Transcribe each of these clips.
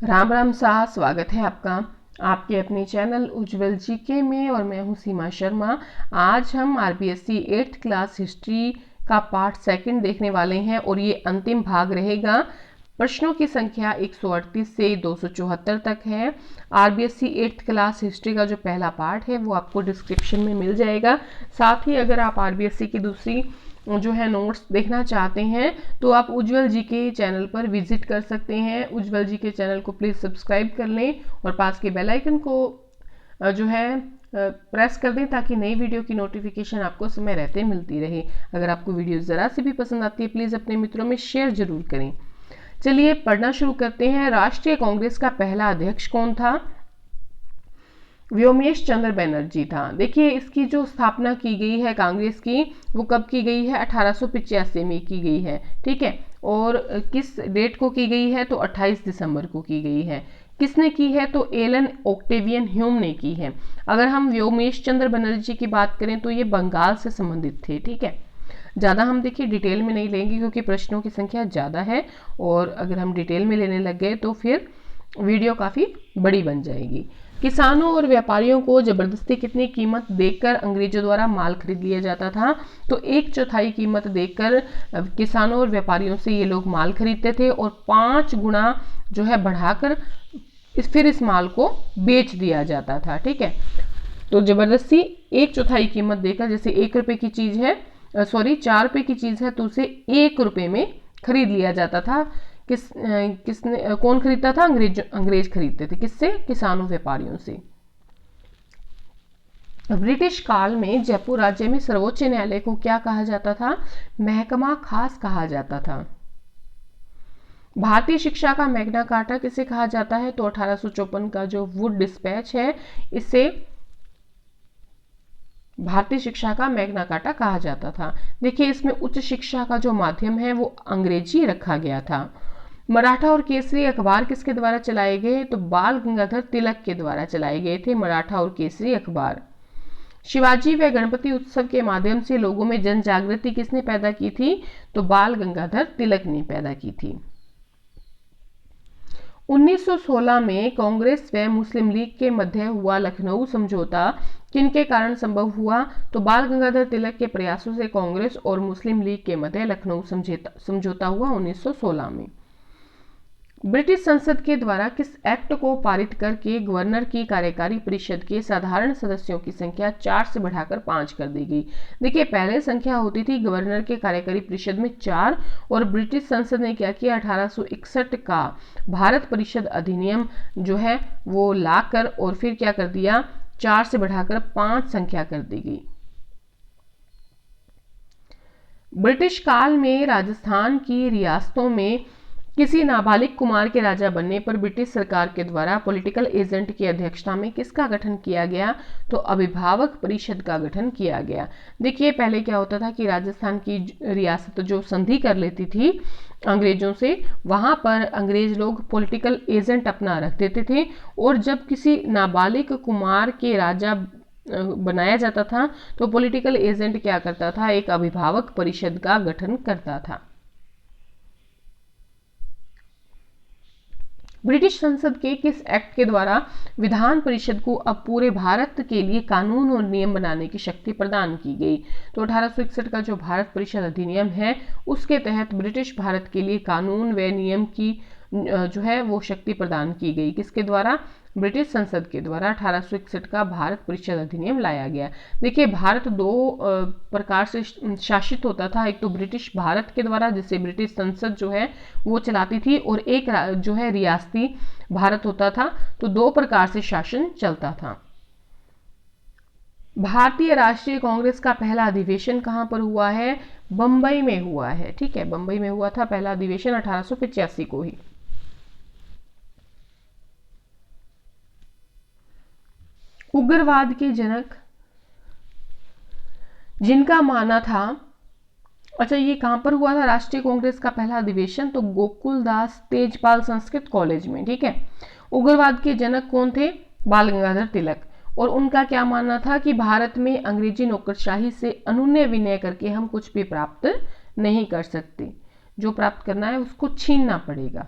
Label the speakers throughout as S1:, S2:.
S1: राम राम साह, स्वागत है आपका आपके अपने चैनल उज्जवल जीके में। और मैं हूं सीमा शर्मा। आज हम आरबीएससी 8th क्लास हिस्ट्री का पार्ट सेकंड देखने वाले हैं और ये अंतिम भाग रहेगा। प्रश्नों की संख्या 138 से 274 तक है। आरबीएससी 8th क्लास हिस्ट्री का जो पहला पार्ट है वो आपको डिस्क्रिप्शन में मिल जाएगा। साथ ही अगर आप आरबीएससी की दूसरी जो है नोट्स देखना चाहते हैं तो आप उज्जवल जी के चैनल पर विजिट कर सकते हैं। उज्जवल जी के चैनल को प्लीज़ सब्सक्राइब कर लें और पास के बेल आइकन को जो है प्रेस कर दें ताकि नई वीडियो की नोटिफिकेशन आपको समय रहते मिलती रहे। अगर आपको वीडियो ज़रा सी भी पसंद आती है प्लीज़ अपने मित्रों में शेयर जरूर करें। चलिए पढ़ना शुरू करते हैं। राष्ट्रीय कांग्रेस का पहला अध्यक्ष कौन था? व्योमेश चंद्र बनर्जी था। देखिए इसकी जो स्थापना की गई है कांग्रेस की वो कब की गई है? 1885 में की गई है, ठीक है। और किस डेट को की गई है? तो 28 दिसंबर को की गई है। किसने की है? तो एलन ऑक्टेवियन ह्यूम ने की है। अगर हम व्योमेश चंद्र बनर्जी की बात करें तो ये बंगाल से संबंधित थे, ठीक है। ज़्यादा हम देखिए डिटेल में नहीं लेंगे क्योंकि प्रश्नों की संख्या ज़्यादा है और अगर हम डिटेल में लेने लग गए तो फिर वीडियो काफ़ी बड़ी बन जाएगी। किसानों और व्यापारियों को जबरदस्ती कितनी कीमत देकर अंग्रेजों द्वारा माल खरीद लिया जाता था? तो 1/4 कीमत देकर किसानों और व्यापारियों से ये लोग माल खरीदते थे और 5 गुना जो है बढ़ाकर फिर इस माल को बेच दिया जाता था, ठीक है। तो जबरदस्ती 1/4 कीमत देकर, जैसे 1 रुपए की चीज है, 4 रुपए की चीज है तो उसे 1 रुपए में खरीद लिया जाता था। किसने कौन खरीदता था? अंग्रेज खरीदते थे। किससे? किसानों व्यापारियों से। ब्रिटिश काल में जयपुर राज्य में सर्वोच्च न्यायालय को क्या कहा जाता था? महकमा खास कहा जाता था। भारतीय शिक्षा का मैग्ना कार्टा किसे कहा जाता है? तो 1854 का जो वुड डिस्पैच है इसे भारतीय शिक्षा का मैग्ना कार्टा कहा जाता था। देखिए इसमें उच्च शिक्षा का जो माध्यम है वो अंग्रेजी रखा गया था। मराठा और केसरी अखबार किसके द्वारा चलाए गए? तो बाल गंगाधर तिलक के द्वारा चलाए गए थे मराठा और केसरी अखबार। शिवाजी व गणपति उत्सव के माध्यम से लोगों में जन जागृति किसने पैदा की थी? तो बाल गंगाधर तिलक ने पैदा की थी। 1916 में कांग्रेस व मुस्लिम लीग के मध्य हुआ लखनऊ समझौता किनके कारण संभव हुआ? तो बाल गंगाधर तिलक के प्रयासों से कांग्रेस और मुस्लिम लीग के मध्य लखनऊ समझौता हुआ 1916 में। ब्रिटिश संसद के द्वारा किस एक्ट को पारित करके गवर्नर की कार्यकारी परिषद के साधारण सदस्यों की संख्या 4 से बढ़ाकर 5 कर दी गई? देखिए पहले संख्या होती थी गवर्नर के कार्यकारी परिषद में 4 और ब्रिटिश संसद ने क्या किया? 1861 का भारत परिषद अधिनियम जो है वो लाकर और फिर क्या कर दिया? 4 से बढ़ाकर 5 संख्या कर दी गई। ब्रिटिश काल में राजस्थान की रियासतों में किसी नाबालिग कुमार के राजा बनने पर ब्रिटिश सरकार के द्वारा पॉलिटिकल एजेंट की अध्यक्षता में किसका गठन किया गया? तो अभिभावक परिषद का गठन किया गया। देखिए पहले क्या होता था कि राजस्थान की रियासत जो संधि कर लेती थी अंग्रेजों से, वहां पर अंग्रेज लोग पॉलिटिकल एजेंट अपना रख देते थे और जब किसी नाबालिग कुमार के राजा बनाया जाता था तो पॉलिटिकल एजेंट क्या करता था? एक अभिभावक परिषद का गठन करता था। ब्रिटिश संसद के किस एक्ट के द्वारा विधान परिषद को अब पूरे भारत के लिए कानून और नियम बनाने की शक्ति प्रदान की गई? तो 1861 का जो भारत परिषद अधिनियम है उसके तहत ब्रिटिश भारत के लिए कानून व नियम की जो है वो शक्ति प्रदान की गई। किसके द्वारा? ब्रिटिश संसद के द्वारा 1861 का भारत परिषद अधिनियम लाया गया। देखिए भारत 2 प्रकार से शासित होता था। एक तो ब्रिटिश भारत के द्वारा जिसे ब्रिटिश संसद जो है वो चलाती थी और एक जो है रियासती भारत होता था। तो 2 प्रकार से शासन चलता था। भारतीय राष्ट्रीय कांग्रेस का पहला अधिवेशन कहां पर हुआ है? बंबई में हुआ है, ठीक है। बंबई में हुआ था पहला अधिवेशन 1885 को ही। उग्रवाद के जनक जिनका माना था, अच्छा ये कहां पर हुआ था राष्ट्रीय कांग्रेस का पहला अधिवेशन? तो गोकुलदास तेजपाल संस्कृत कॉलेज में, ठीक है। उग्रवाद के जनक कौन थे? बाल गंगाधर तिलक। और उनका क्या मानना था कि भारत में अंग्रेजी नौकरशाही से अनुनय विनय करके हम कुछ भी प्राप्त नहीं कर सकते, जो प्राप्त करना है उसको छीनना पड़ेगा।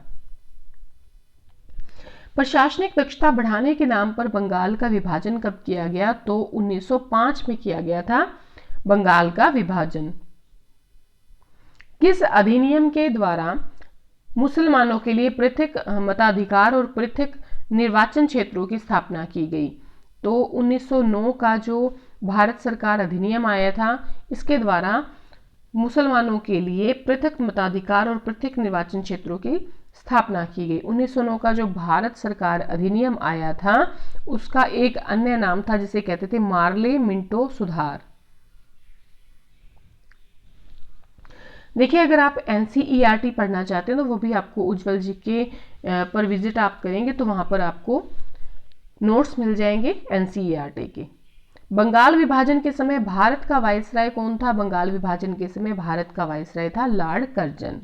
S1: प्रशासनिक दक्षता बढ़ाने के नाम पर बंगाल का विभाजन कब किया गया? तो 1905 में किया गया था बंगाल का विभाजन। किस अधिनियम के द्वारा मुसलमानों के लिए पृथक मताधिकार और पृथक निर्वाचन क्षेत्रों की स्थापना की गई? तो 1909 का जो भारत सरकार अधिनियम आया था, इसके द्वारा मुसलमानों के लिए पृथक मताधिकार और पृथक निर्वाचन क्षेत्रों की स्थापना की गई। 1909 का जो भारत सरकार अधिनियम आया था, उसका एक अन्य नाम था जिसे कहते थे मार्ले मिंटो सुधार। देखिए, अगर आप एनसीईआरटी पढ़ना चाहते हैं तो वो भी आपको उज्जवल जी के पर विजिट आप करेंगे तो वहां पर आपको नोट्स मिल जाएंगे एनसीईआरटी के। बंगाल विभाजन के समय भारत का वायसराय कौन था? बंगाल विभाजन के समय भारत का वायसराय था लॉर्ड कर्जन।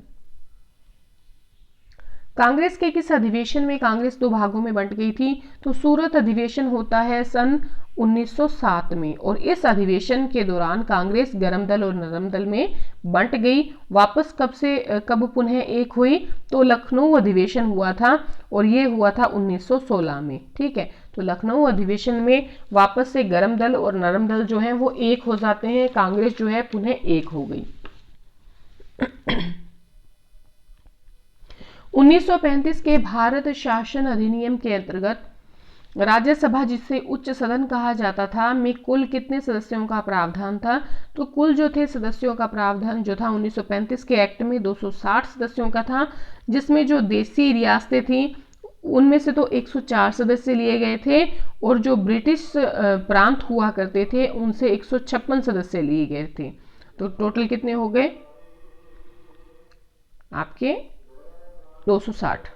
S1: कांग्रेस के किस अधिवेशन में कांग्रेस दो भागों में बंट गई थी? तो सूरत अधिवेशन होता है सन 1907 में, और इस अधिवेशन के दौरान कांग्रेस गरम दल और नरम दल में बंट गई। वापस कब पुनः एक हुई? तो लखनऊ अधिवेशन हुआ था, और ये हुआ था 1916 में। ठीक है, तो लखनऊ अधिवेशन में वापस से गरम दल और नरम दल जो है वो एक हो जाते हैं, कांग्रेस जो है पुनः एक हो गई। 1935 के भारत शासन अधिनियम के अंतर्गत राज्यसभा, जिसे उच्च सदन कहा जाता था, में कुल कितने सदस्यों का प्रावधान था? तो कुल जो थे सदस्यों का प्रावधान जो था 1935 के एक्ट में 260 सदस्यों का था, जिसमें जो देसी रियासतें थी उनमें से तो 104 सदस्य लिए गए थे, और जो ब्रिटिश प्रांत हुआ करते थे उनसे 156 सदस्य लिए गए थे। तो टोटल कितने हो गए आपके? 260।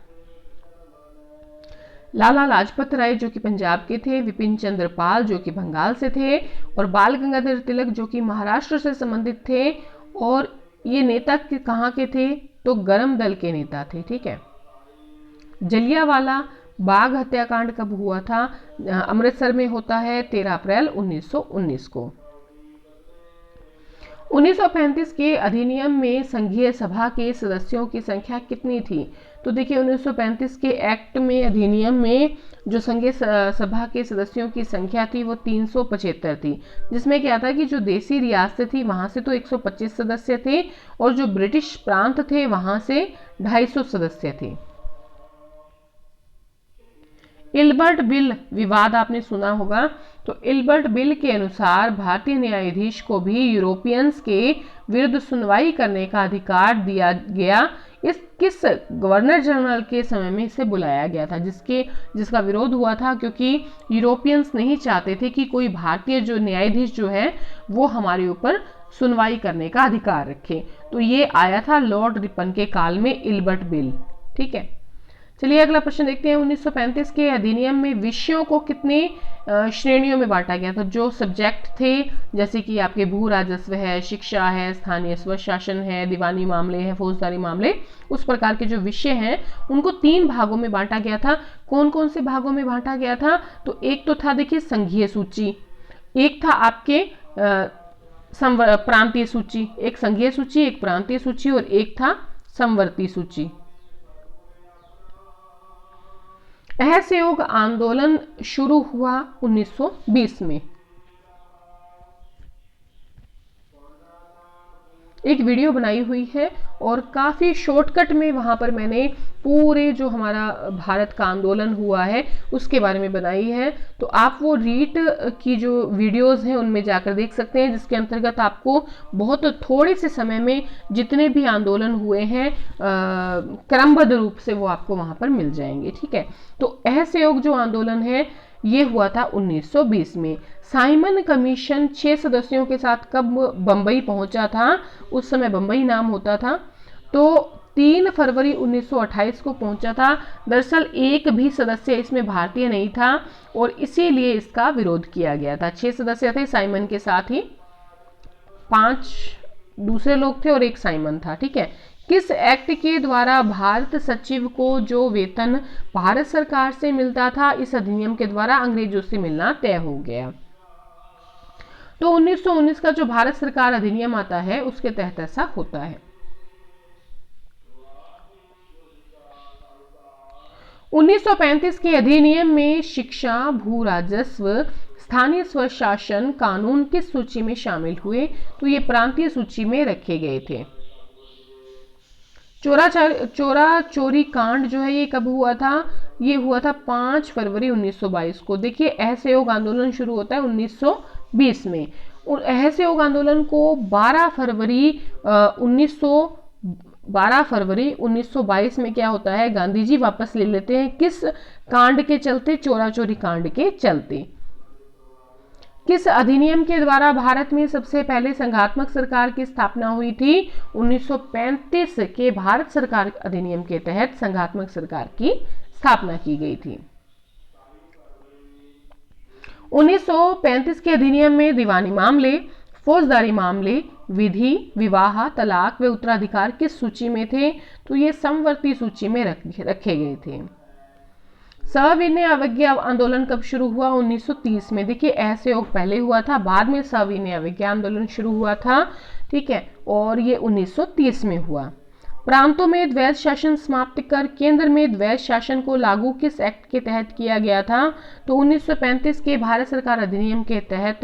S1: लाला लाजपत राय जो कि पंजाब के थे, विपिन चंद्र पाल जो कि बंगाल से थे, और बाल गंगाधर तिलक जो कि महाराष्ट्र से संबंधित थे, और ये नेता कहाँ के थे? तो गरम दल के नेता थे। ठीक है। जलियांवाला बाग हत्याकांड कब हुआ था? अमृतसर में होता है 13 अप्रैल 1919 को। 1935 के अधिनियम में संघीय सभा के सदस्यों की संख्या कितनी थी? तो देखिए, 1935 के एक्ट में, अधिनियम में, जो संघीय सभा के सदस्यों की संख्या थी वो 375 थी, जिसमें क्या था कि जो देसी रियासतें थी वहां से तो 125 सदस्य थे, और जो ब्रिटिश प्रांत थे वहां से 250 सदस्य थे। इल्बर्ट बिल विवाद आपने सुना होगा। तो इल्बर्ट बिल के अनुसार भारतीय न्यायाधीश को भी यूरोपियंस के विरुद्ध सुनवाई करने का अधिकार दिया गया। इस किस गवर्नर जनरल के समय में इसे बुलाया गया था, जिसका विरोध हुआ था, क्योंकि यूरोपियंस नहीं चाहते थे कि कोई भारतीय जो न्यायाधीश जो है वो हमारे ऊपर सुनवाई करने का अधिकार रखे। तो ये आया था लॉर्ड रिपन के काल में इल्बर्ट बिल। ठीक है, चलिए अगला प्रश्न देखते हैं। 1935 के अधिनियम में विषयों को कितने श्रेणियों में बांटा गया था? जो सब्जेक्ट थे, जैसे कि आपके भू राजस्व है, शिक्षा है, स्थानीय स्वशासन है, दीवानी मामले हैं, फौजदारी मामले, उस प्रकार के जो विषय हैं उनको 3 भागों में बांटा गया था। कौन कौन से भागों में बांटा गया था? तो एक तो था देखिए संघीय सूची, एक था आपके प्रांतीय सूची, एक संघीय सूची, एक प्रांतीय सूची, और एक था समवर्ती सूची। असहयोग आंदोलन शुरू हुआ 1920 में। एक वीडियो बनाई हुई है, और काफ़ी शॉर्टकट में वहाँ पर मैंने पूरे जो हमारा भारत का आंदोलन हुआ है उसके बारे में बनाई है। तो आप वो रीट की जो वीडियोस हैं उनमें जाकर देख सकते हैं, जिसके अंतर्गत आपको बहुत थोड़े से समय में जितने भी आंदोलन हुए हैं क्रमबद्ध रूप से वो आपको वहाँ पर मिल जाएंगे। ठीक है, तो असहयोग जो आंदोलन है ये हुआ था 1920 में। साइमन कमीशन 6 सदस्यों के साथ कब बंबई पहुंचा था? उस समय बंबई नाम होता था। तो 3 फरवरी 1928 को पहुंचा था। दरअसल एक भी सदस्य इसमें भारतीय नहीं था, और इसीलिए इसका विरोध किया गया था। 6 सदस्य थे, साइमन के साथ ही 5 दूसरे लोग थे और एक साइमन था। ठीक है, किस एक्ट के द्वारा भारत सचिव को जो वेतन भारत सरकार से मिलता था, इस अधिनियम के द्वारा अंग्रेजों से मिलना तय हो गया? तो 1919 का जो भारत सरकार अधिनियम आता है उसके तहत ऐसा होता है। 1935 के अधिनियम में शिक्षा, भू राजस्व, स्थानीय स्वशासन कानून किस सूची में शामिल हुए? तो ये प्रांतीय सूची में रखे गए थे। चोरा चोरी कांड जो है ये कब हुआ था? ये हुआ था 5 फरवरी 1922 को। देखिए असहयोग आंदोलन शुरू होता है 1920 में और असहयोग आंदोलन को 12 फरवरी 1922 में क्या होता है, गांधी जी वापस ले लेते हैं। किस कांड के चलते? चोरा चोरी कांड के चलते। किस अधिनियम के द्वारा भारत में सबसे पहले संघात्मक सरकार की स्थापना हुई थी? 1935 के भारत सरकार अधिनियम के तहत संघात्मक सरकार की स्थापना की गई थी। 1935 के अधिनियम में दीवानी मामले, फौजदारी मामले, विधि, विवाह, तलाक व उत्तराधिकार किस सूची में थे? तो ये समवर्ती सूची में रखे गए थे। सविनय अवज्ञा आंदोलन कब शुरू हुआ? 1930 में। देखिए असहयोग पहले हुआ था, बाद में सविनय अवज्ञा आंदोलन शुरू हुआ था, ठीक है, और ये 1930 में हुआ। प्रांतों में द्वैध शासन समाप्त कर केंद्र में द्वैध शासन को लागू किस एक्ट के तहत किया गया था? तो 1935 के भारत सरकार अधिनियम के तहत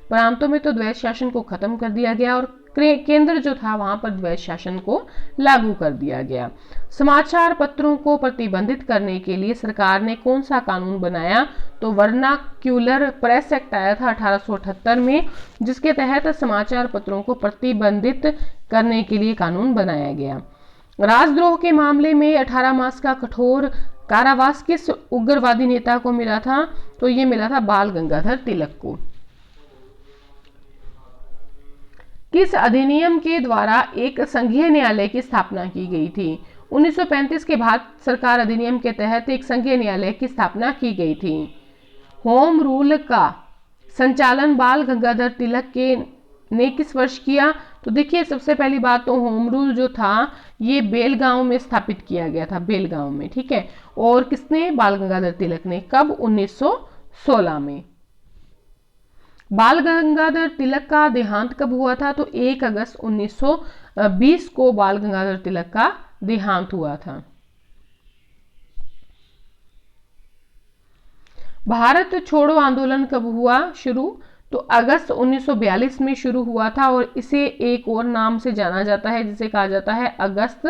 S1: प्रांतों में तो द्वैध शासन को खत्म कर दिया गया और केंद्र जो था वहां पर द्वैध शासन को लागू कर दिया गया। समाचार पत्रों को प्रतिबंधित करने के लिए सरकार ने कौन सा कानून बनाया? तो वर्नाक्यूलर प्रेस एक्ट आया था 1878 में, जिसके तहत समाचार पत्रों को प्रतिबंधित करने के लिए कानून बनाया गया। राजद्रोह के मामले में 18 मास का कठोर कारावास किस उग्रवादी नेता को मिला था? तो ये मिला था बाल गंगाधर तिलक को। किस अधिनियम के द्वारा एक संघीय न्यायालय की स्थापना की गई थी? 1935 के भारत सरकार अधिनियम के तहत एक संघीय न्यायालय की स्थापना की गई थी। होम रूल का संचालन बाल गंगाधर तिलक ने किस वर्ष किया? तो देखिए सबसे पहली बात तो होम रूल जो था ये बेलगांव में स्थापित किया गया था, बेलगांव में, ठीक है। और किसने? बाल गंगाधर तिलक ने। कब? 1916 में। बाल गंगाधर तिलक का देहांत कब हुआ था? तो 1 अगस्त 1920 को बाल गंगाधर तिलक का देहांत हुआ था। भारत छोड़ो आंदोलन कब हुआ शुरू? तो अगस्त 1942 में शुरू हुआ था और इसे एक और नाम से जाना जाता है जिसे कहा जाता है अगस्त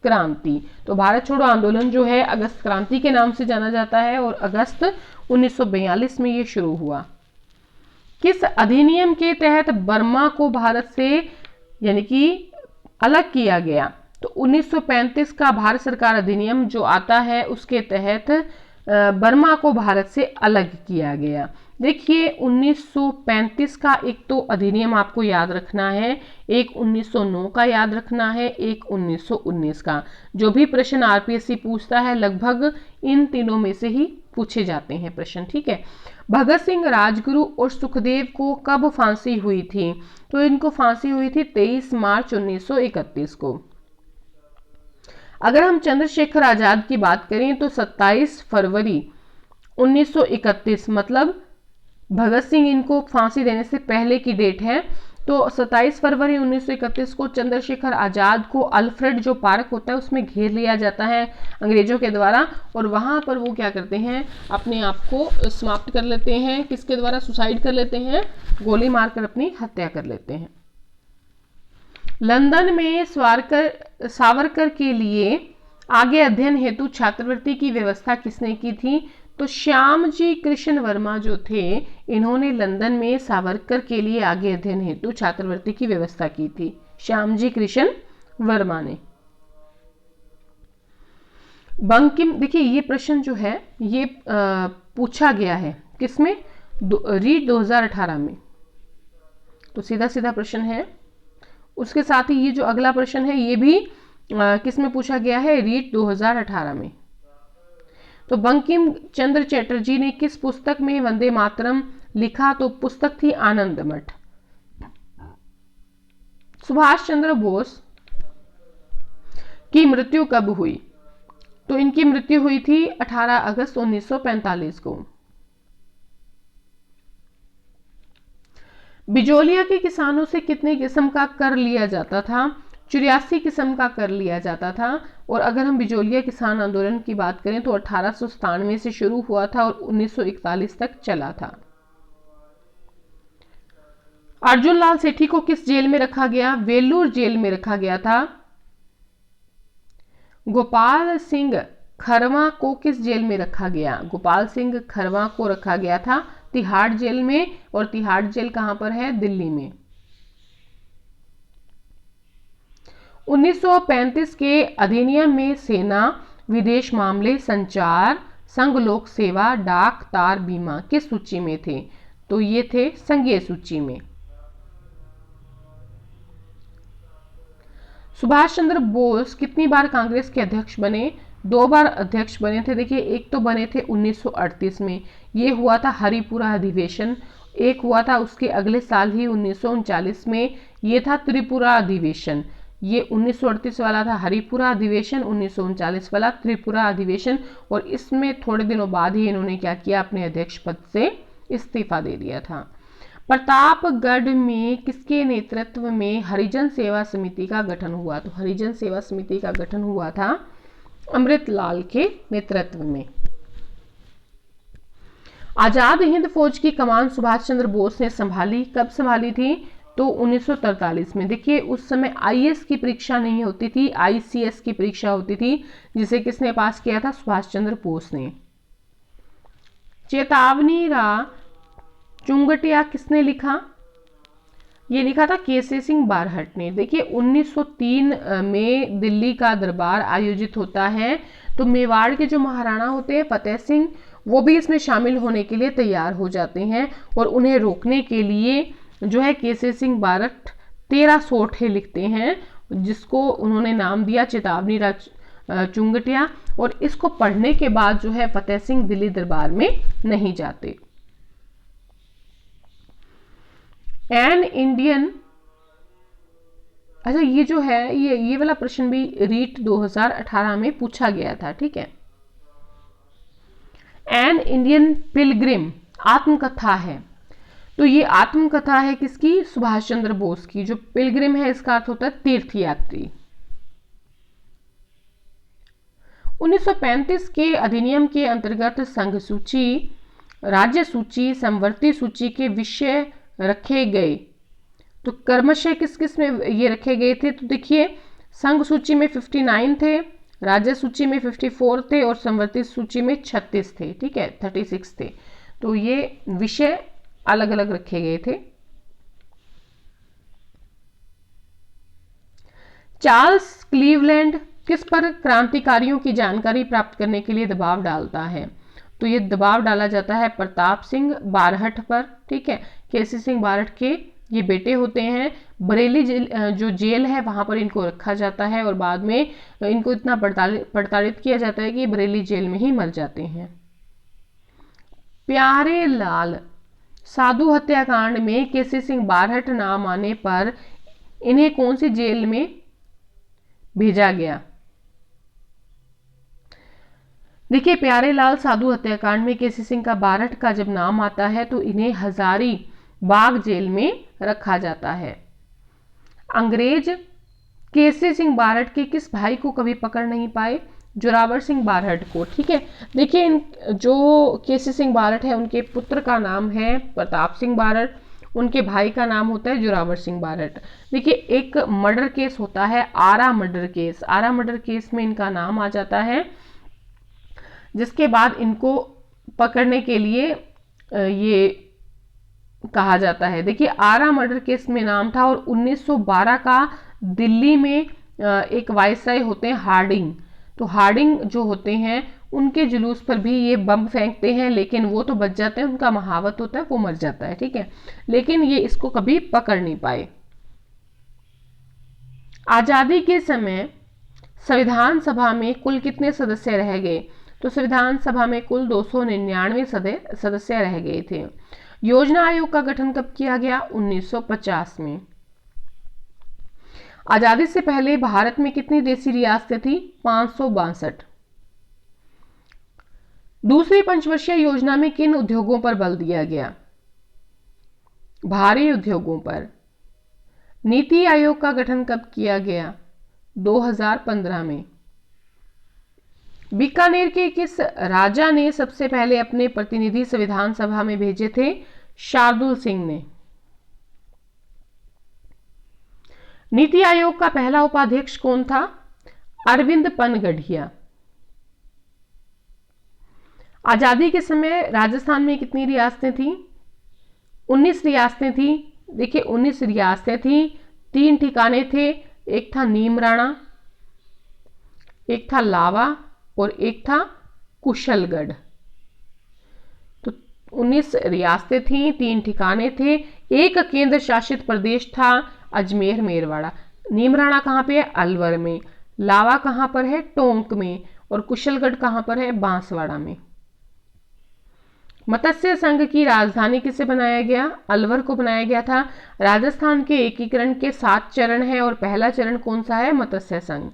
S1: क्रांति। तो भारत छोड़ो आंदोलन जो है अगस्त क्रांति के नाम से जाना जाता है और अगस्त 1942 में ये शुरू हुआ। किस अधिनियम के तहत बर्मा को भारत से यानी कि अलग किया गया? तो 1935 का भारत सरकार अधिनियम जो आता है उसके तहत बर्मा को भारत से अलग किया गया। देखिए 1935 का एक तो अधिनियम आपको याद रखना है, एक 1909 का याद रखना है, एक 1919 का। जो भी प्रश्न आरपीएससी पूछता है लगभग इन तीनों में से ही पूछे जाते हैं प्रश्न, ठीक है। भगत सिंह, राजगुरु और सुखदेव को कब फांसी हुई थी? तो इनको फांसी हुई थी 23 मार्च 1931 को। अगर हम चंद्रशेखर आजाद की बात करें तो 27 फरवरी 1931, मतलब भगत सिंह इनको फांसी देने से पहले की डेट है। तो 27 फरवरी 1931 को चंद्रशेखर आजाद को अल्फ्रेड जो पार्क होता है उसमें घेर लिया जाता है अंग्रेजों के द्वारा और वहां पर वो क्या करते हैं, अपने आप को समाप्त कर लेते हैं। किसके द्वारा? सुसाइड कर लेते हैं, गोली मारकर अपनी हत्या कर लेते हैं। लंदन में सावरकर के लिए आगे अध्ययन हेतु छात्रवृत्ति की व्यवस्था किसने की थी? तो श्यामजी कृष्ण वर्मा जो थे इन्होंने लंदन में सावरकर के लिए आगे अध्ययन हेतु छात्रवृत्ति की व्यवस्था की थी, श्यामजी कृष्ण वर्मा ने। बंकिम, देखिए ये प्रश्न जो है ये पूछा गया है किसमें? रीट 2018 में। तो सीधा सीधा प्रश्न है। उसके साथ ही ये जो अगला प्रश्न है ये भी किसमें पूछा गया है? रीट 2018 में। तो बंकिम चंद्र चटर्जी ने किस पुस्तक में वंदे मातरम लिखा? तो पुस्तक थी आनंद मठ। सुभाष चंद्र बोस की मृत्यु कब हुई? तो इनकी मृत्यु हुई थी 18 अगस्त 1945 को। बिजोलिया के किसानों से कितने किस्म का कर लिया जाता था? 84 किस्म का कर लिया जाता था। और अगर हम बिजोलिया किसान आंदोलन की बात करें तो 1897 से शुरू हुआ था और 1941 तक चला था। अर्जुन लाल सेठी को किस जेल में रखा गया? वेलूर जेल में रखा गया था। गोपाल सिंह खरवा को किस जेल में रखा गया? गोपाल सिंह खरवा को रखा गया था तिहाड़ जेल में। और तिहाड़ जेल कहां पर है? दिल्ली में। 1935 के अधिनियम में सेना, विदेश मामले, संचार, संघ लोक सेवा, डाक, तार, बीमा किस सूची में थे? तो ये थे संघीय सूची में। सुभाष चंद्र बोस कितनी बार कांग्रेस के अध्यक्ष बने? 2 बार अध्यक्ष बने थे। देखिए, एक तो बने थे 1938 में, ये हुआ था हरिपुरा अधिवेशन। एक हुआ था उसके अगले साल ही 1939 में, ये था त्रिपुरा अधिवेशन। ये 1938 वाला था हरिपुरा अधिवेशन, 1939 वाला त्रिपुरा अधिवेशन। और इसमें थोड़े दिनों बाद ही इन्होंने क्या किया? अपने अध्यक्ष पद से इस्तीफा दे दिया था। प्रतापगढ़ में किसके नेतृत्व में हरिजन सेवा समिति का गठन हुआ? तो हरिजन सेवा समिति का गठन हुआ था अमृतलाल के नेतृत्व में। आजाद हिंद फौज की कमान सुभाष चंद्र बोस ने संभाली। कब संभाली थी? तो 1943 में। देखिए, उस समय आईएएस की परीक्षा नहीं होती थी, आईसीएस की परीक्षा होती थी, जिसे किसने पास किया था? सुभाष चंद्र बोस ने। चेतावनी रा चुंगटिया किसने लिखा? ये लिखा था केसी सिंह बारहट ने। देखिए, 1903 में दिल्ली का दरबार आयोजित होता है, तो मेवाड़ के जो महाराणा होते हैं फतेह सिंह, वो भी इसमें शामिल होने के लिए तैयार हो जाते हैं। और उन्हें रोकने के लिए जो है केसी सिंह बारहट 13 सोठे लिखते हैं, जिसको उन्होंने नाम दिया चेतावनी चुंगटिया। और इसको पढ़ने के बाद जो है फतेह सिंह दिल्ली दरबार में नहीं जाते। एन इंडियन, अच्छा ये जो है ये वाला प्रश्न भी रीट 2018 में पूछा गया था, ठीक है। एन इंडियन पिलग्रिम आत्मकथा है, तो ये आत्मकथा है किसकी? सुभाष चंद्र बोस की। जो पिलग्रिम है इसका अर्थ होता है तीर्थयात्री। 1935 के अधिनियम के अंतर्गत संघ सूची, राज्य सूची, समवर्ती सूची के विषय रखे गए, तो क्रमशः किस किस में ये रखे गए थे? तो देखिए, संघ सूची में 59 थे, राज्य सूची में 54 थे और समवर्ती सूची में 36 थे, ठीक है, 36 थे। तो ये विषय अलग अलग रखे गए थे। चार्ल्स क्लीवलैंड किस पर क्रांतिकारियों की जानकारी प्राप्त करने के लिए दबाव डालता है? तो ये दबाव डाला जाता है प्रताप सिंह बारहट पर, ठीक है। केसी सिंह बारहट के ये बेटे होते हैं। बरेली जेल, जो जेल है वहां पर इनको रखा जाता है और बाद में इनको इतना प्रताड़ित किया जाता है कि बरेली जेल में ही मर जाते हैं। प्यारे लाल साधु हत्याकांड में केसी सिंह बारहट नाम आने पर इन्हें कौन सी जेल में भेजा गया? देखिए, प्यारे लाल साधु हत्याकांड में केसी सिंह का बारहट का जब नाम आता है तो इन्हें हजारी बाग जेल में रखा जाता है। अंग्रेज केसी सिंह बारहट के किस भाई को कभी पकड़ नहीं पाए? जोरावर सिंह बारहट को, ठीक है। देखिए, जो केसी सिंह बारहट है उनके पुत्र का नाम है प्रताप सिंह बारहट, उनके भाई का नाम होता है जोरावर सिंह बारहट। देखिए, एक मर्डर केस होता है आरा मर्डर केस, आरा मर्डर केस में इनका नाम आ जाता है, जिसके बाद इनको पकड़ने के लिए ये कहा जाता है। देखिए, आरा मर्डर केस में नाम था और 1912 का दिल्ली में एक वायसराय होते हैं हार्डिंग, तो हार्डिंग जो होते हैं उनके जुलूस पर भी ये बम फेंकते हैं, लेकिन वो तो बच जाते हैं, उनका महावत होता है, वो मर जाता है, ठीक है, लेकिन ये इसको कभी पकड़ नहीं पाए। आजादी के समय संविधान सभा में कुल कितने सदस्य रह गए? तो संविधान सभा में कुल 299 सदस्य रह गए थे। योजना आयोग का गठन कब किया गया? 1950 में। आजादी से पहले भारत में कितनी देसी रियासतें थी? 562। दूसरी पंचवर्षीय योजना में किन उद्योगों पर बल दिया गया? भारी उद्योगों पर। नीति आयोग का गठन कब किया गया? 2015 में। बीकानेर के किस राजा ने सबसे पहले अपने प्रतिनिधि संविधान सभा में भेजे थे? शार्दुल सिंह ने। नीति आयोग का पहला उपाध्यक्ष कौन था? अरविंद पनगढ़िया। आजादी के समय राजस्थान में कितनी रियासतें थी? 19 रियासतें थी। देखिए 19 रियासतें थी, 3 ठिकाने थे, एक था नीमराणा, एक था लावा और एक था कुशलगढ़। तो 19 रियासतें थी, 3 ठिकाने थे, एक केंद्र शासित प्रदेश था अजमेर मेरवाड़ा। नीमराणा कहाँ पे है? अलवर में। लावा कहाँ पर है? टोंक में। और कुशलगढ़ कहाँ पर है? बांसवाड़ा में। मत्स्य संघ की राजधानी किसे बनाया गया? अलवर को बनाया गया था। राजस्थान के एकीकरण के 7 चरण हैं और पहला चरण कौन सा है? मत्स्य संघ।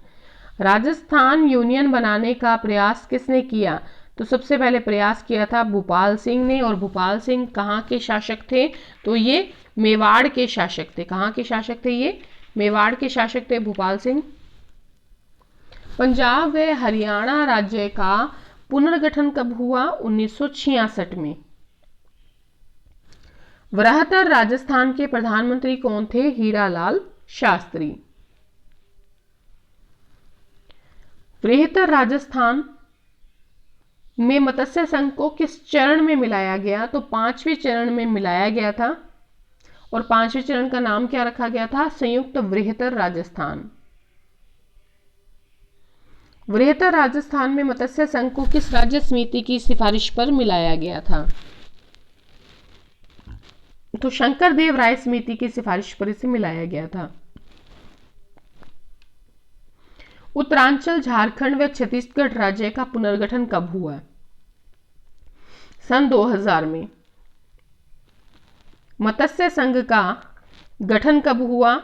S1: राजस्थान यूनियन बनाने का प्रयास किसने किया? तो सबसे पहले प्रयास किया था भूपाल सिंह ने। और भूपाल सिंह कहाँ के शासक थे? तो ये मेवाड़ के शासक थे। कहाँ के शासक थे? ये मेवाड़ के शासक थे भूपाल सिंह। पंजाब व हरियाणा राज्य का पुनर्गठन कब हुआ? 1966 में। वृहत्तर राजस्थान के प्रधानमंत्री कौन थे? हीरालाल शास्त्री। वृहत्तर राजस्थान में मत्स्य संघ को किस चरण में मिलाया गया? तो 5वें चरण में मिलाया गया था। और 5वें चरण का नाम क्या रखा गया था? संयुक्त वृहत्तर राजस्थान। वृहत्तर राजस्थान में मत्स्य संघ को किस राज्य समिति की सिफारिश पर मिलाया गया था? तो शंकर देव राय समिति की सिफारिश पर इसे मिलाया गया था। उत्तरांचल, झारखंड व छत्तीसगढ़ राज्य का पुनर्गठन कब हुआ? सन 2000 में। मत्स्य संघ का गठन कब हुआ?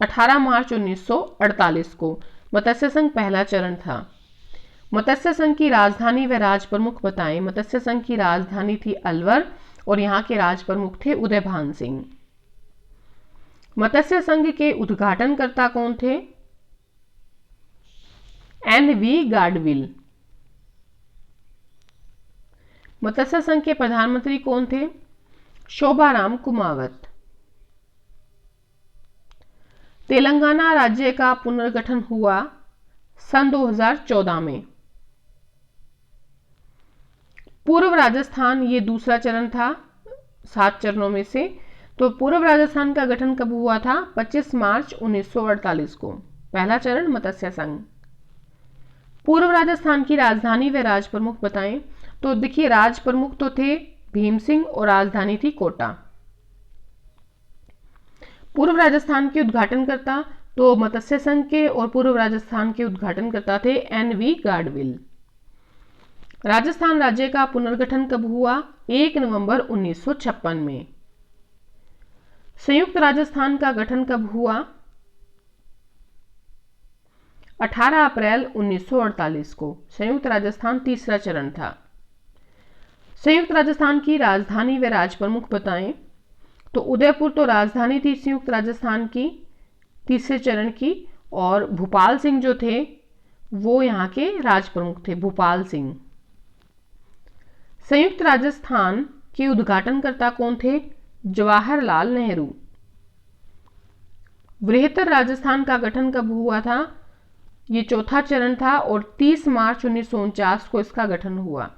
S1: 18 मार्च 1948 को। मत्स्य संघ पहला चरण था। मत्स्य संघ की राजधानी व राज प्रमुख बताएं। मत्स्य संघ की राजधानी थी अलवर और यहाँ के राज प्रमुख थे उदयभान सिंह। मत्स्य संघ के उद्घाटनकर्ता कौन थे? एन.वी. गाडविल। मत्स्य संघ के प्रधानमंत्री कौन थे? शोभाराम कुमावत। तेलंगाना राज्य का पुनर्गठन हुआ सन 2014 में। पूर्व राजस्थान ये दूसरा चरण था 7 चरणों में से। तो पूर्व राजस्थान का गठन कब हुआ था? 25 मार्च 1948 को। पहला चरण मत्स्य संघ। पूर्व राजस्थान की राजधानी व राज प्रमुख बताएं। तो देखिए राज प्रमुख तो थे भीम सिंह और राजधानी थी कोटा। पूर्व राजस्थान के उद्घाटनकर्ता तो मत्स्य संघ के और पूर्व राजस्थान के उद्घाटनकर्ता थे एन.वी. गाडविल। राजस्थान राज्य का पुनर्गठन कब हुआ? 1 नवंबर 1956 में। संयुक्त राजस्थान का गठन कब हुआ? 18 अप्रैल 1948 को। संयुक्त राजस्थान तीसरा चरण था। संयुक्त राजस्थान की राजधानी व राज प्रमुख बताएं। तो उदयपुर तो राजधानी थी संयुक्त राजस्थान की तीसरे चरण की। और भूपाल सिंह जो थे वो यहाँ के राज प्रमुख थे, भूपाल सिंह। संयुक्त राजस्थान के उद्घाटनकर्ता कौन थे? जवाहरलाल नेहरू। वृहत्तर राजस्थान का गठन कब हुआ था? ये चौथा चरण था और 30 मार्च 1949 को इसका गठन हुआ।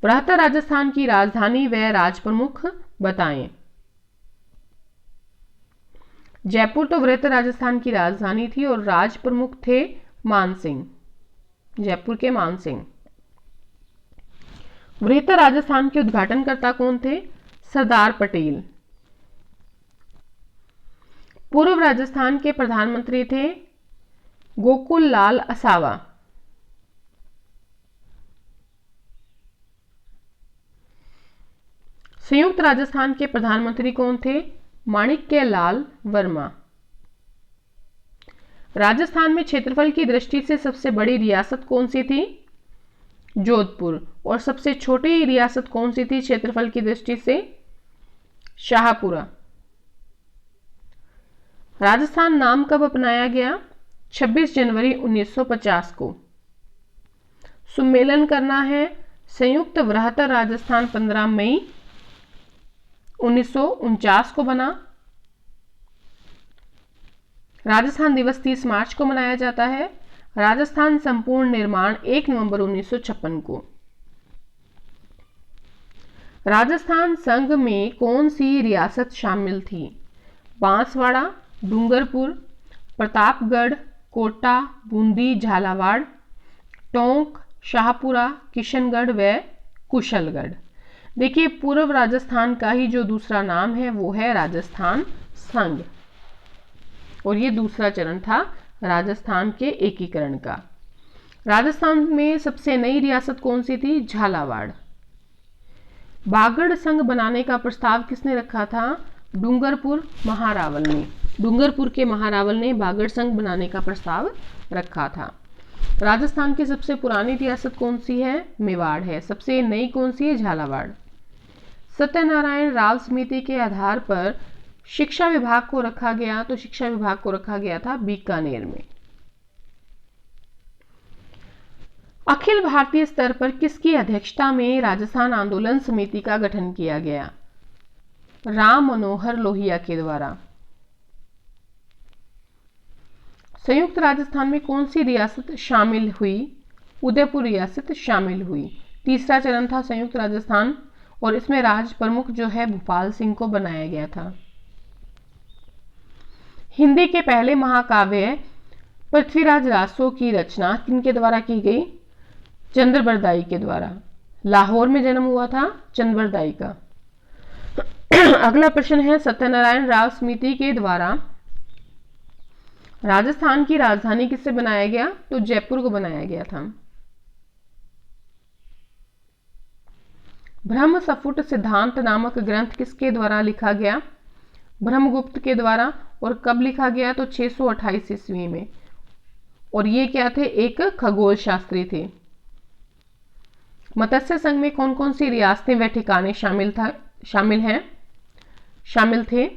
S1: वृहत्तर राजस्थान की राजधानी व राज प्रमुख बताएं। जयपुर तो वृहत्तर राजस्थान की राजधानी थी और राज प्रमुख थे मानसिंह, जयपुर के मानसिंह। वृहत्तर राजस्थान के उद्घाटनकर्ता कौन थे? सरदार पटेल। पूर्व राजस्थान के प्रधानमंत्री थे गोकुल लाल असावा। संयुक्त राजस्थान के प्रधानमंत्री कौन थे? माणिक्य लाल वर्मा। राजस्थान में क्षेत्रफल की दृष्टि से सबसे बड़ी रियासत कौन सी थी? जोधपुर। और सबसे छोटी रियासत कौन सी थी क्षेत्रफल की दृष्टि से? शाहपुरा। राजस्थान नाम कब अपनाया गया? 26 जनवरी 1950 को। सम्मेलन करना है, संयुक्त वृहत्तर राजस्थान 15 मई 1949 को बना। राजस्थान दिवस 30 मार्च को मनाया जाता है। राजस्थान संपूर्ण निर्माण 1 नवंबर 1956 को। राजस्थान संघ में कौन सी रियासत शामिल थी? बांसवाड़ा, डूंगरपुर, प्रतापगढ़, कोटा, बूंदी, झालावाड़, टोंक, शाहपुरा, किशनगढ़ व कुशलगढ़। देखिए, पूर्व राजस्थान का ही जो दूसरा नाम है वो है राजस्थान संघ, और ये दूसरा चरण था राजस्थान के एकीकरण का। राजस्थान में सबसे नई रियासत कौन सी थी? झालावाड़। बागड़ संघ बनाने का प्रस्ताव किसने रखा था? डूंगरपुर महारावल ने। डूंगरपुर के महारावल ने बागड़ संघ बनाने का प्रस्ताव रखा था। राजस्थान की सबसे पुरानी रियासत कौन सी है? मेवाड़ है। सबसे नई कौन सी है? झालावाड़। सत्यनारायण राव समिति के आधार पर शिक्षा विभाग को रखा गया, तो शिक्षा विभाग को रखा गया था बीकानेर में। अखिल भारतीय स्तर पर किसकी अध्यक्षता में राजस्थान आंदोलन समिति का गठन किया गया? राम मनोहर लोहिया के द्वारा। संयुक्त राजस्थान में कौन सी रियासत शामिल हुई? उदयपुर रियासत शामिल हुई। तीसरा चरण था संयुक्त राजस्थान, और इसमें राज प्रमुख जो है भूपाल सिंह को बनाया गया था। हिंदी के पहले महाकाव्य पृथ्वीराज रासो की रचना किनके द्वारा की गई? चंद्रबरदाई के द्वारा। लाहौर में जन्म हुआ था चंद्रबरदाई का। अगला प्रश्न है, सत्यनारायण राव समिति के द्वारा राजस्थान की राजधानी किससे बनाया गया? तो जयपुर को बनाया गया था। ब्रह्म सफुट सिद्धांत नामक ग्रंथ किसके द्वारा लिखा गया? ब्रह्मगुप्त के द्वारा। और कब लिखा गया? तो 628 ईस्वी में। और ये क्या थे? एक खगोल शास्त्री थे। मत्स्य संघ में कौन कौन सी रियासतें व ठिकाने शामिल थे?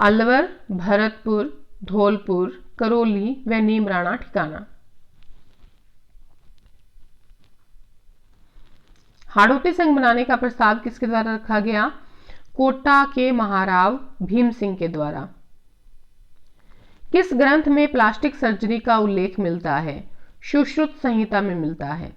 S1: अलवर, भरतपुर, धौलपुर, करौली व नीमराणा ठिकाना। हाड़ौती संघ बनाने का प्रस्ताव किसके द्वारा रखा गया? कोटा के महाराव भीम सिंह के द्वारा। किस ग्रंथ में प्लास्टिक सर्जरी का उल्लेख मिलता है? सुश्रुत संहिता में मिलता है।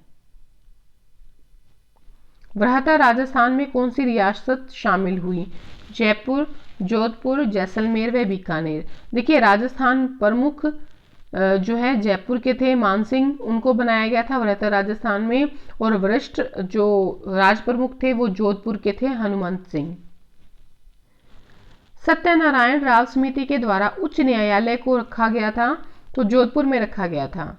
S1: वृहत्तर राजस्थान में कौन सी रियासत शामिल हुई? जयपुर, जोधपुर, जैसलमेर व बीकानेर। देखिए, राजस्थान प्रमुख जो है जयपुर के थे, मानसिंह, उनको बनाया गया था वृहत्तर राजस्थान में। और वरिष्ठ जो राज प्रमुख थे वो जोधपुर के थे, हनुमंत सिंह। सत्यनारायण राव समिति के द्वारा उच्च न्यायालय को रखा गया था, तो जोधपुर में रखा गया था।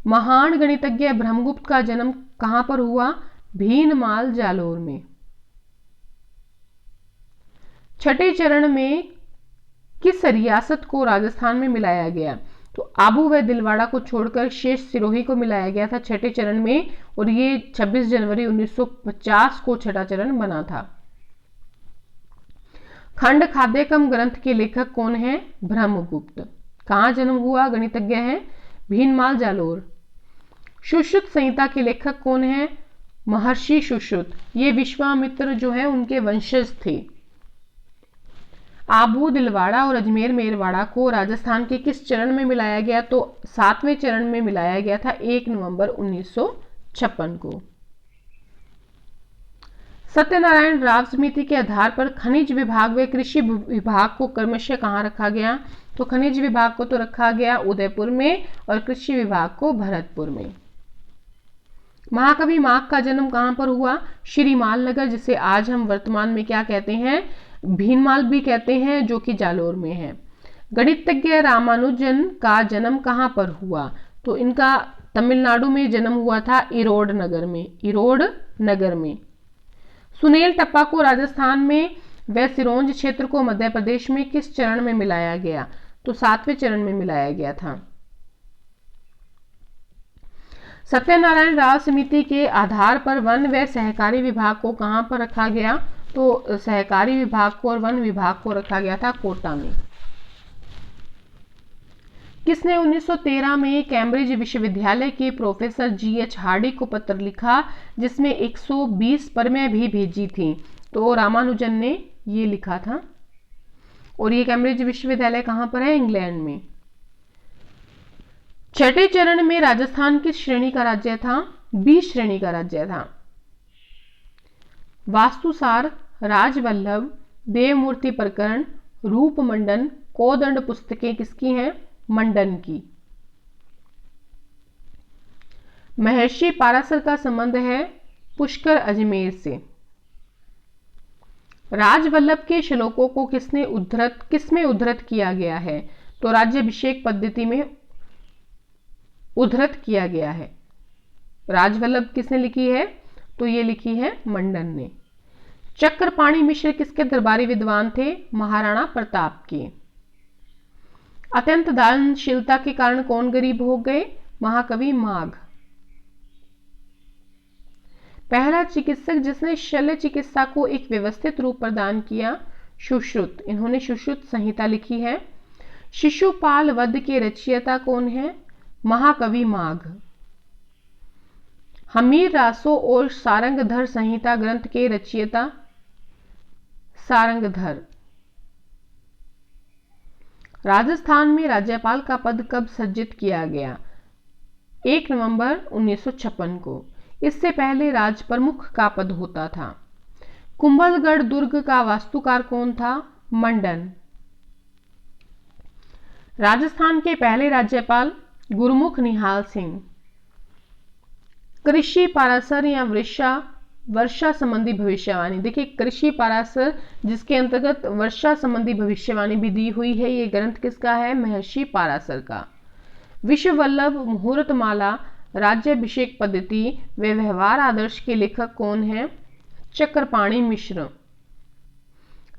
S1: महान गणितज्ञ ब्रह्मगुप्त का जन्म कहां पर हुआ? भीनमाल जालोर में। छठे चरण में किस रियासत को राजस्थान में मिलाया गया? तो आबू व दिलवाड़ा को छोड़कर शेष सिरोही को मिलाया गया था छठे चरण में, और ये 26 जनवरी 1950 को छठा चरण बना था। खंड खाद्यक्रम ग्रंथ के लेखक कौन है? ब्रह्मगुप्त। कहां जन्म हुआ? गणितज्ञ है भीनमाल जालोर। सुश्रुत संहिता के लेखक कौन है? महर्षि सुश्रुत। ये विश्वामित्र जो है उनके वंशज थे। आबू, दिलवाड़ा और अजमेर मेरवाड़ा को राजस्थान के किस चरण में मिलाया गया? तो 7वें चरण में मिलाया गया था 1 नवंबर 1956 को। सत्यनारायण राव समिति के आधार पर खनिज विभाग व कृषि विभाग को क्रमशः कहाँ रखा गया? तो खनिज विभाग को तो रखा गया उदयपुर में, और कृषि विभाग को भरतपुर में। महाकवि माघ का जन्म कहां पर हुआ? श्रीमाल नगर, जिसे आज हम वर्तमान में क्या कहते हैं? भीनमाल भी कहते हैं, जो कि जालोर में है। गणितज्ञ रामानुजन का जन्म कहां पर हुआ? तो इनका तमिलनाडु में जन्म हुआ था, इरोड नगर में। सुनील टप्पा को राजस्थान में व सिरोंज क्षेत्र को मध्य प्रदेश में किस चरण में मिलाया गया? तो 7वें चरण में मिलाया गया था। सत्यनारायण राव समिति के आधार पर वन व सहकारी विभाग को कहां पर रखा गया? तो सहकारी विभाग को और वन विभाग को रखा गया था कोटा में। किसने 1913 में कैम्ब्रिज विश्वविद्यालय के प्रोफेसर जीएच हार्डी को पत्र लिखा जिसमें 120 प्रमेय भी भेजी थी? तो रामानुजन ने ये लिखा था। और ये कैम्ब्रिज विश्वविद्यालय कहां पर है? इंग्लैंड में। छठे चरण में राजस्थान किस श्रेणी का राज्य था? बी श्रेणी का राज्य था। वास्तुसार, राजवल्लभ, देवमूर्ति प्रकरण, रूपमंडन, कोदंड पुस्तकें किसकी हैं? मंडन की। महर्षि पाराशर का संबंध है पुष्कर अजमेर से। राजवल्लभ के श्लोकों को किसमें उद्धृत किया गया है? तो राज्याभिषेक पद्धति में उद्धृत किया गया है। राजवल्लभ किसने लिखी है? तो ये लिखी है मंडन ने। चक्रपाणि मिश्र किसके दरबारी विद्वान थे? महाराणा प्रताप के। अत्यंत दानशीलता के कारण कौन गरीब हो गए? महाकवि माघ। पहला चिकित्सक जिसने शल्य चिकित्सा को एक व्यवस्थित रूप प्रदान किया? सुश्रुत। इन्होंने सुश्रुत संहिता लिखी है। शिशुपाल वध के रचयिता कौन है? महाकवि माघ। हमीर रासो और सारंगधर संहिता ग्रंथ के रचयिता? सारंगधर। राजस्थान में राज्यपाल का पद कब सृजित किया गया? 1 नवंबर 1956 को। इससे पहले राजप्रमुख का पद होता था। कुंभलगढ़ दुर्ग का वास्तुकार कौन था? मंडन। राजस्थान के पहले राज्यपाल गुरमुख निहाल सिंह। कृषि पाराशर या वर्षा संबंधी भविष्यवाणी। देखिए कृषि पाराशर जिसके अंतर्गत वर्षा संबंधी भविष्यवाणी भी दी हुई है, ये ग्रंथ किसका है? महर्षि पाराशर का। विश्ववल्लभ, मुहूर्तमाला, राज्याभिषेक पद्धति व व्यवहार आदर्श के लेखक कौन है? चक्रपाणि मिश्र।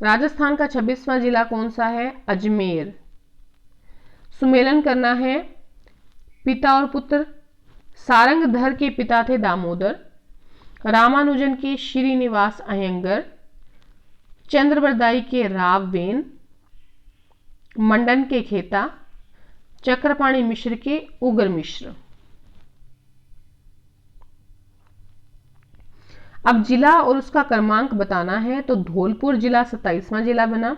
S1: राजस्थान का 26वां जिला कौन सा है? अजमेर। सुमेलन करना है पिता और पुत्र। सारंगधर के पिता थे दामोदर। रामानुजन के श्रीनिवास अयंगर। चंद्रबरदाई के राववेन। मंडन के खेता। चक्रपाणि मिश्र के उग्र मिश्र। अब जिला और उसका क्रमांक बताना है तो धौलपुर जिला 27वां जिला बना।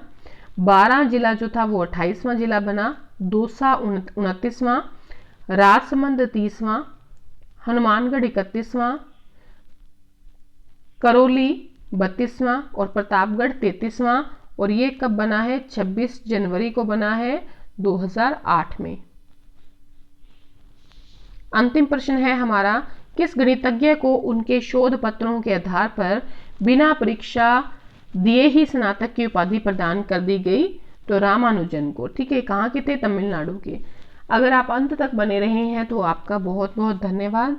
S1: 12 जिला जो था वो 28वां जिला बना। दौसा 29वां, राजसमंद 30वां, हनुमानगढ़ 31वां, करौली 32वां और प्रतापगढ़ 33वां। और ये कब बना है? 26 जनवरी को बना है 2008 में। अंतिम प्रश्न है हमारा, किस गणितज्ञ को उनके शोध पत्रों के आधार पर बिना परीक्षा दिए ही स्नातक की उपाधि प्रदान कर दी गई? तो रामानुजन को। ठीक है, कहाँ के थे? तमिलनाडु के। अगर आप अंत तक बने रहे हैं तो आपका बहुत बहुत धन्यवाद।